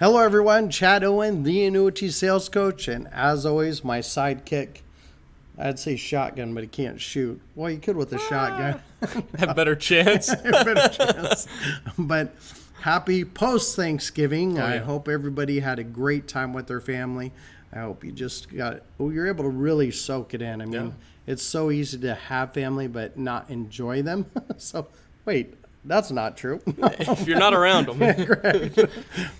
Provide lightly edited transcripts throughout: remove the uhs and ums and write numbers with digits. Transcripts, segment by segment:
Hello, everyone. Chad Owen, the Annuity Sales Coach, and as always, my sidekick. I'd say shotgun, but he can't shoot. Well, you could with a shotgun. Have better chance. Better chance. But happy post-Thanksgiving. I hope everybody had a great time with their family. I hope you just you're able to really soak it in. I mean, it's so easy to have family but not enjoy them. So, wait. That's not true. If you're not around them. Correct.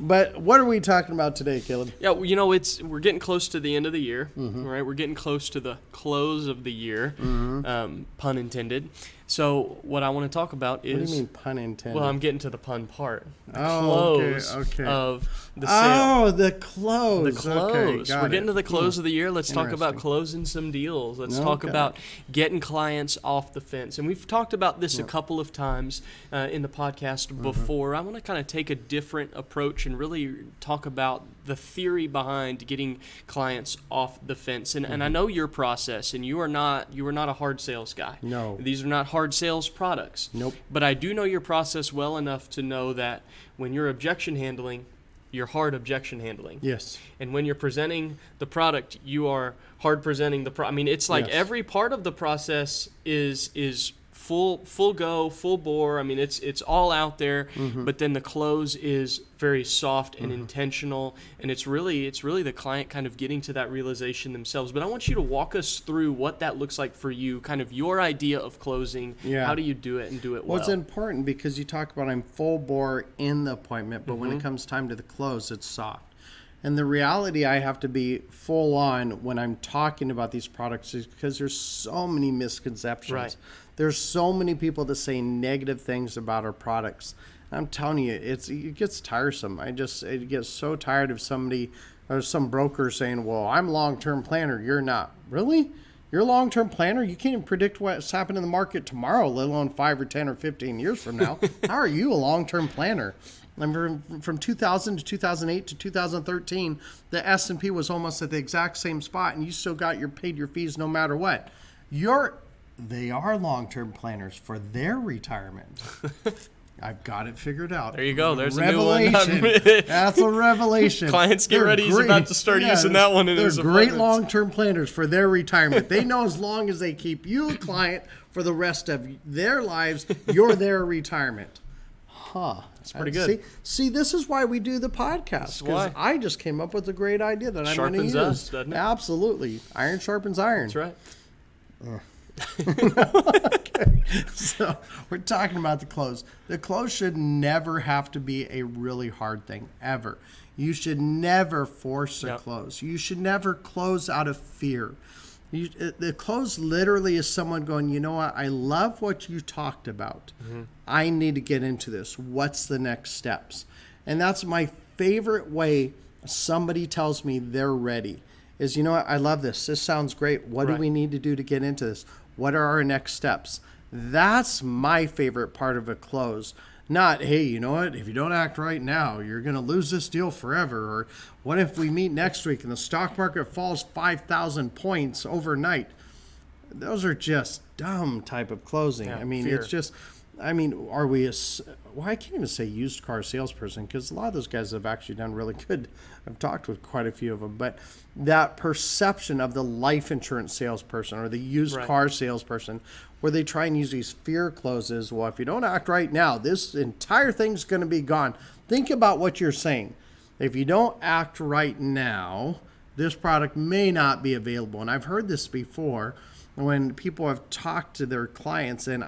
But what are we talking about today, Caleb? Yeah, we're getting close to the end of the year, right? We're getting close to the close of the year, pun intended. So what I want to talk about is... What do you mean pun intended? Well, I'm getting to the pun part. The close of the sale. Oh, the close. The close. Okay, We're getting to the close of the year. Let's talk about Interesting. closing some deals. Let's talk about getting clients off the fence. And we've talked about this a couple of times in the podcast before. I want to kind of take a different approach and really talk about the theory behind getting clients off the fence. And I know your process, and you are not a hard sales guy. No. These are not hard sales products. Nope. But I do know your process well enough to know that when you're objection handling, you're hard objection handling. Yes. And when you're presenting the product, you are hard presenting the product. I mean, it's like every part of the process is full go, full bore. I mean, it's all out there, but then the close is very soft and intentional, and it's really the client kind of getting to that realization themselves. But I want you to walk us through what that looks like for you, kind of your idea of closing. Yeah. How do you do it and do it well? Well, it's important because you talk about I'm full bore in the appointment, but when it comes time to the close, it's soft. And the reality I have to be full on when I'm talking about these products is because there's so many misconceptions. Right. There's so many people that say negative things about our products. I'm telling you, it gets tiresome. It gets so tired of somebody or some broker saying, well, I'm a long-term planner. You're not. Really? You're a long-term planner? You can't even predict what's happening in the market tomorrow, let alone 5 or 10 or 15 years from now. How are you a long-term planner? From 2000 to 2008 to 2013, the S&P was almost at the exact same spot, and you still paid your fees no matter what. They are long-term planners for their retirement. I've got it figured out. There you go. There's revelation. A new one. That's a revelation. Clients get ready. He's about to start using that one in his appointments. They're great appointments. long-term planners for their retirement. They know as long as they keep you a client for the rest of their lives, you're their retirement. That's pretty good. See, this is why we do the podcast, because I just came up with a great idea that I'm going to use. Sharpens us, doesn't it? Absolutely. Iron sharpens iron. That's right. Okay. So we're talking about the close. The close should never have to be a really hard thing, ever. You should never force a close. You should never close out of fear. The close literally is someone going, you know what, I love what you talked about. I need to get into this. What's the next steps? And that's my favorite way somebody tells me they're ready is, you know what, I love this. This sounds great. What do we need to do to get into this? What are our next steps? That's my favorite part of a close. Not, hey, you know what, if you don't act right now, you're going to lose this deal forever. Or what if we meet next week and the stock market falls 5,000 points overnight? Those are just dumb type of closing. Yeah, I mean, fear. it's just, are we I can't even say used car salesperson because a lot of those guys have actually done really good. I've talked with quite a few of them. But that perception of the life insurance salesperson or the used car salesperson where they try and use these fear closes. Well, if you don't act right now, this entire thing's going to be gone. Think about what you're saying. If you don't act right now, this product may not be available. And I've heard this before when people have talked to their clients, and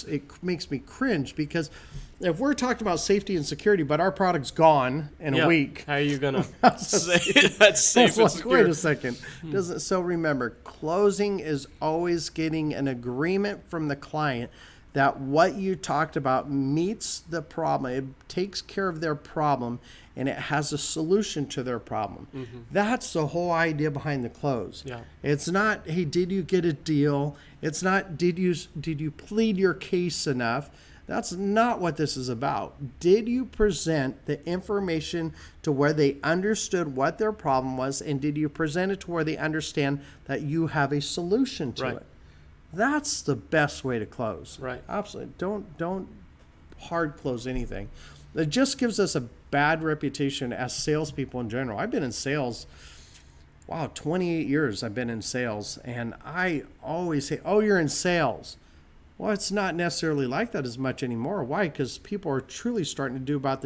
it makes me cringe because if we're talking about safety and security, but our product's gone in a week. How are you going to say that's safe and secure? Wait a second. So remember, closing is always getting an agreement from the client that what you talked about meets the problem. It takes care of their problem, and it has a solution to their problem. That's the whole idea behind the close. Yeah. It's not, hey, did you get a deal? It's not, did you plead your case enough? That's not what this is about. Did you present the information to where they understood what their problem was, and did you present it to where they understand that you have a solution to it? That's the best way to close. Right. Absolutely. Don't hard close anything. It just gives us a bad reputation as salespeople in general. I've been in sales, 28 years I've been in sales, and I always say, oh, you're in sales. Well, it's not necessarily like that as much anymore. Why? Because people are truly starting to do about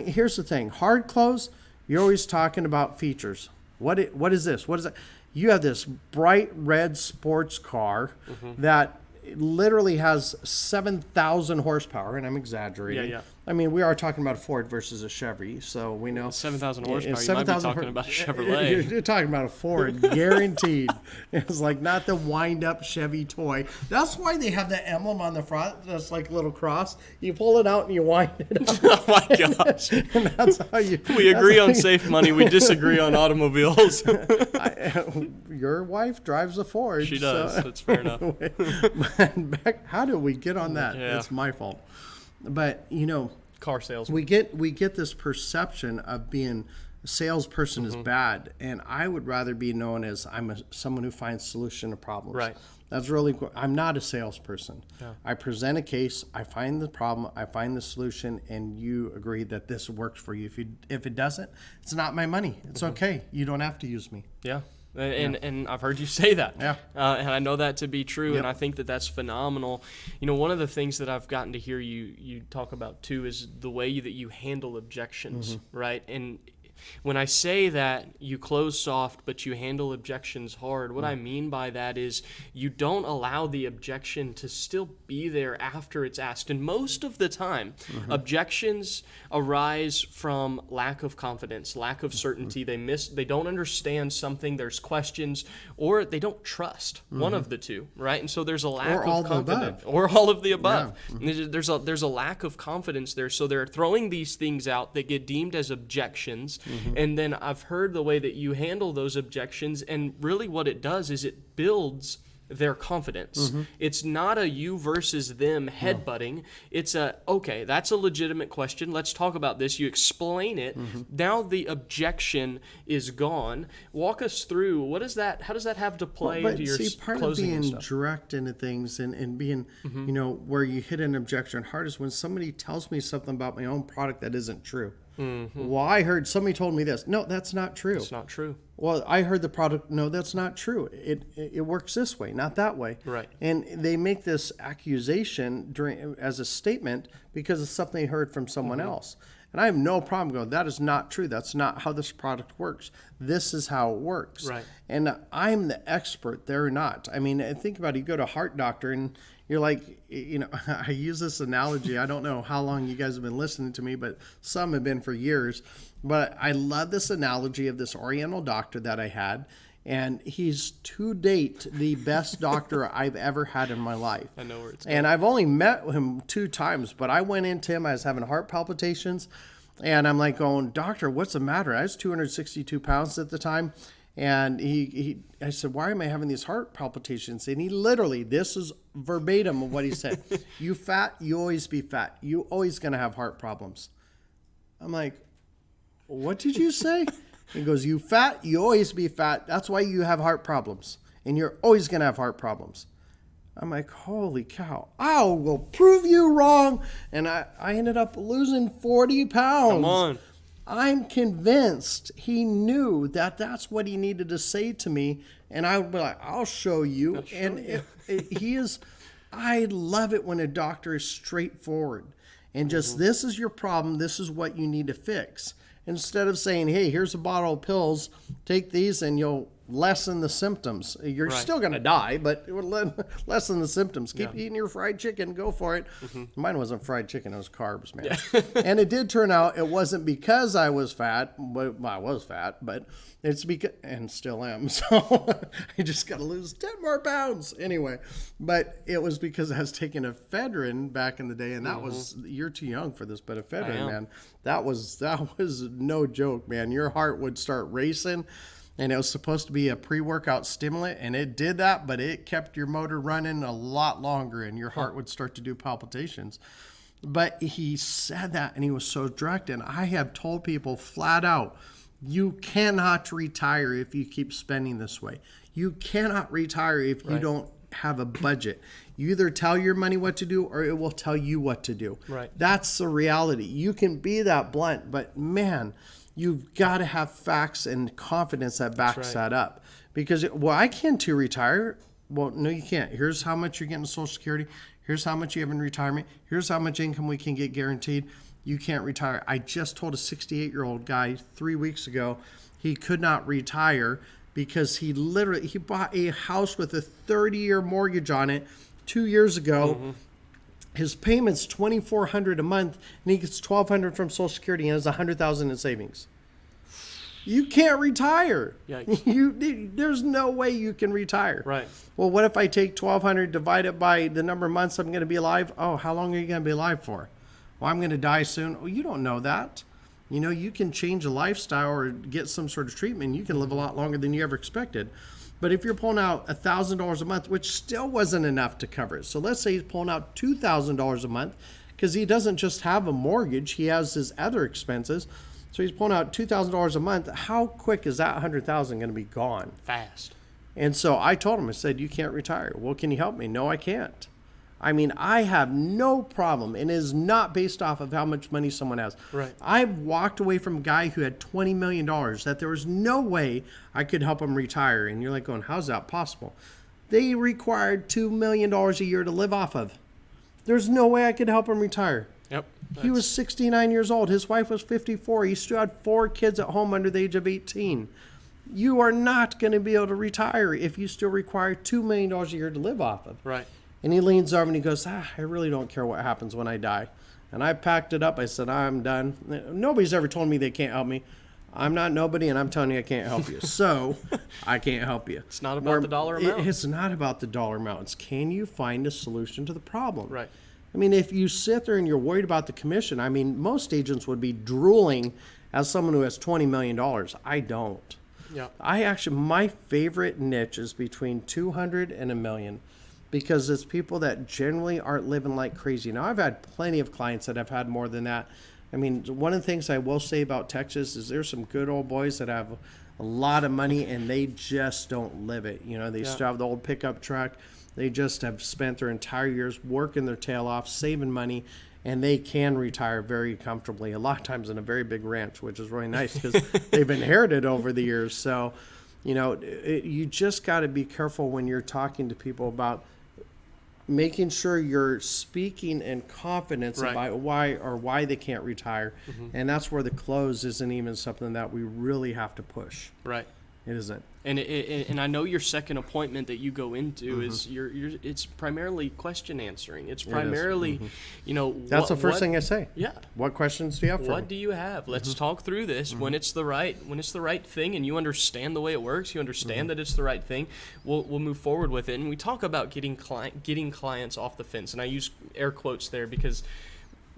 here's the thing. Hard close, you're always talking about features. What is this? What is that? You have this bright red sports car that literally has 7,000 horsepower, and I'm exaggerating. Yeah. I mean, we are talking about a Ford versus a Chevy, so we know 7,000 horsepower. You might be talking about a Chevrolet. You're talking about a Ford, guaranteed. It's like not the wind-up Chevy toy. That's why they have the emblem on the front. That's like a little cross. You pull it out and you wind it up. Oh my gosh! And that's how you. We agree on safe money. We disagree on automobiles. Your wife drives a Ford. She does. That's fair enough. How do we get on that? Yeah. It's my fault. But car sales. we get this perception of being a salesperson is bad, and I would rather be known as someone who finds solution to problems. Right. That's really cool. I'm not a salesperson. Yeah. I present a case, I find the problem, I find the solution, and you agree that this works for you. If it doesn't, it's not my money. It's okay. You don't have to use me. Yeah. And I've heard you say that. Yeah. And I know that to be true, Yep. and I think that that's phenomenal. One of the things that I've gotten to hear you talk about, too, is the way that you handle objections, right? And when I say that you close soft but you handle objections hard, what I mean by that is you don't allow the objection to still be there after it's asked. And most of the time, objections arise from lack of confidence, lack of certainty. They don't understand something, there's questions, or they don't trust. One of the two, right? And so there's a lack of confidence. Or all of the above. Yeah. There's a lack of confidence there. So they're throwing these things out that get deemed as objections. And then I've heard the way that you handle those objections, and really what it does is it builds their confidence. It's not a you versus them headbutting. It's okay, that's a legitimate question. Let's talk about this. You explain it. Now the objection is gone. Walk us through, how does that have to play into your part closing of being and stuff? direct into things and being, where you hit an objection hard is when somebody tells me something about my own product that isn't true. Well, I heard somebody told me this. No, that's not true. It's not true. Well, I heard the product. No, that's not true. It works this way, not that way. Right. And they make this accusation as a statement because of something they heard from someone else. And I have no problem going, that is not true. That's not how this product works. This is how it works. Right. And I'm the expert. They're not. I mean, think about it. You go to a heart doctor and you're like, I use this analogy. I don't know how long you guys have been listening to me, but some have been for years. But I love this analogy of this Oriental doctor that I had. And he's to date the best doctor I've ever had in my life. I know where it's going. And I've only met him 2 times, but I went into him, I was having heart palpitations, and I'm like going, doctor, what's the matter? I was 262 pounds at the time. And I said, why am I having these heart palpitations? And he literally, this is verbatim of what he said. You fat, you always be fat. You always going to have heart problems. I'm like, what did you say? He goes, you fat, you always be fat. That's why you have heart problems. And you're always going to have heart problems. I'm like, holy cow. I will prove you wrong. And I ended up losing 40 pounds. Come on. I'm convinced he knew that that's what he needed to say to me. And I would be like, I'll show you. He is, I love it when a doctor is straightforward. And just, this is your problem. This is what you need to fix. Instead of saying, hey, here's a bottle of pills, take these and you'll lessen the symptoms. You're still going to die, but it would lessen the symptoms. Keep eating your fried chicken. Go for it. Mine wasn't fried chicken. It was carbs, man. Yeah. And it did turn out it wasn't because I was fat. Well, I was fat, but it's because, and still am. So I just got to lose 10 more pounds. Anyway, but it was because I was taking ephedrine back in the day, and that was, you're too young for this, but ephedrine, man, that was no joke, man. Your heart would start racing. And it was supposed to be a pre-workout stimulant, and it did that, but it kept your motor running a lot longer, and your heart would start to do palpitations. But he said that, and he was so direct, and I have told people flat out, you cannot retire if you keep spending this way. You cannot retire if you don't have a budget. You either tell your money what to do or it will tell you what to do. Right. That's the reality. You can be that blunt, but man, you've got to have facts and confidence that backs that up. Because, I can too retire. Well, no, you can't. Here's how much you're getting Social Security. Here's how much you have in retirement. Here's how much income we can get guaranteed. You can't retire. I just told a 68-year-old guy 3 weeks ago he could not retire because he bought a house with a 30-year mortgage on it 2 years ago. Mm-hmm. His payment's $2,400 a month, and he gets $1,200 from Social Security and has $100,000 in savings. You can't retire. There's no way you can retire. Right. Well, what if I take $1,200, divide it by the number of months I'm going to be alive? Oh, how long are you going to be alive for? Well, I'm going to die soon. Oh, you don't know that. You can change a lifestyle or get some sort of treatment. You can live a lot longer than you ever expected. But if you're pulling out $1,000 a month, which still wasn't enough to cover it. So let's say he's pulling out $2,000 a month because he doesn't just have a mortgage. He has his other expenses. So he's pulling out $2,000 a month. How quick is that $100,000 going to be gone? Fast. And so I told him, I said, you can't retire. Well, can you help me? No, I can't. I mean, I have no problem, and it is not based off of how much money someone has. Right. I've walked away from a guy who had $20 million that there was no way I could help him retire. And you're like going, how's that possible? They required $2 million a year to live off of. There's no way I could help him retire. Yep. He was 69 years old. His wife was 54. He still had 4 kids at home under the age of 18. You are not going to be able to retire if you still require $2 million a year to live off of. Right. And he leans over and he goes, I really don't care what happens when I die. And I packed it up. I said, I'm done. Nobody's ever told me they can't help me. I'm not nobody, and I'm telling you I can't help you. So I can't help you. It's not about the dollar amount. It's not about the dollar amount. It's can you find a solution to the problem? Right. I mean, if you sit there and you're worried about the commission, I mean, most agents would be drooling as someone who has $20 million. I don't. Yeah. My favorite niche is between 200 and $1 million. Because it's people that generally aren't living like crazy. Now, I've had plenty of clients that have had more than that. I mean, one of the things I will say about Texas is there's some good old boys that have a lot of money and they just don't live it. They still have the old pickup truck. They just have spent their entire years working their tail off, saving money, and they can retire very comfortably, a lot of times in a very big ranch, which is really nice because they've inherited over the years. So, you just got to be careful when you're talking to people about making sure you're speaking in confidence about why they can't retire. Mm-hmm. And that's where the close isn't even something that we really have to push. Right. It isn't. And I know your second appointment that you go into is it's primarily question answering. It's primarily, That's the first thing I say. Yeah. What questions do you have for me? What do you have? Let's talk through this. When it's the right thing and you understand the way it works, you understand that it's the right thing, we'll move forward with it. And we talk about getting clients off the fence. And I use air quotes there because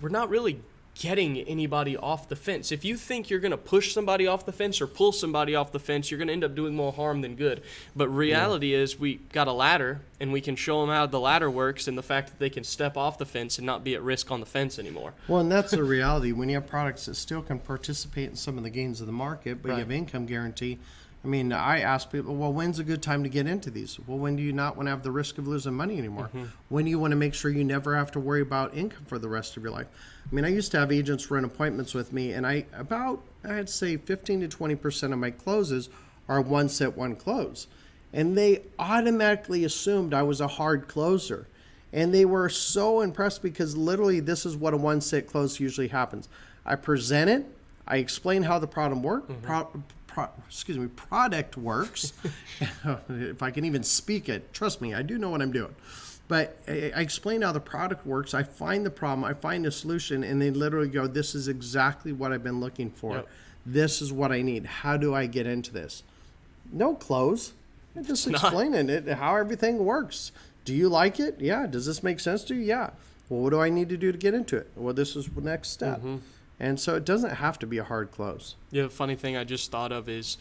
we're not really getting anybody off the fence. If you think you're going to push somebody off the fence or pull somebody off the fence, you're going to end up doing more harm than good. But reality is we got a ladder and we can show them how the ladder works and the fact that they can step off the fence and not be at risk on the fence anymore. Well, and that's the reality. When you have products that still can participate in some of the gains of the market, but you have income guarantee. I mean, I ask people, well, when's a good time to get into these? Well, when do you not want to have the risk of losing money anymore? Mm-hmm. When do you want to make sure you never have to worry about income for the rest of your life? I mean, I used to have agents run appointments with me, and I'd say 15 to 20% of my closes are one sit, one close. And they automatically assumed I was a hard closer. And they were so impressed because literally this is what a one sit close usually happens. I present it, I explain how the product works. Product works. If I can even speak it, trust me, I do know what I'm doing. But I explain how the product works. I find the problem. I find a solution, and they literally go, this is exactly what I've been looking for. Yep. This is what I need. How do I get into this? No close. I'm just explaining it, how everything works. Do you like it? Yeah. Does this make sense to you? Yeah. Well, what do I need to do to get into it? Well, this is the next step. Mm-hmm. And so it doesn't have to be a hard close. Yeah, the funny thing I just thought of is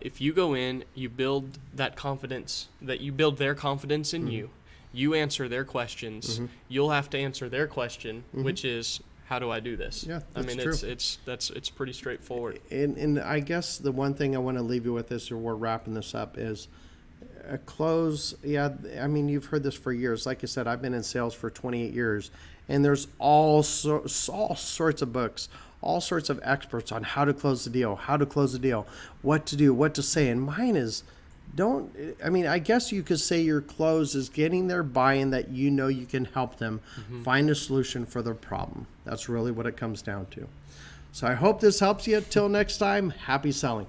if you go in, you build that confidence, that you build their confidence in you. You answer their questions. Mm-hmm. You'll have to answer their question, which is, how do I do this? Yeah, that's true. It's pretty straightforward. And I guess the one thing I want to leave you with is, or we're wrapping this up, is a close, yeah, I mean, you've heard this for years. Like I said, I've been in sales for 28 years, and there's all sorts of books, all sorts of experts on how to close the deal, what to do, what to say. And mine is, I guess you could say your close is getting their buy-in that you know you can help them find a solution for their problem. That's really what it comes down to. So I hope this helps you. Till next time, happy selling.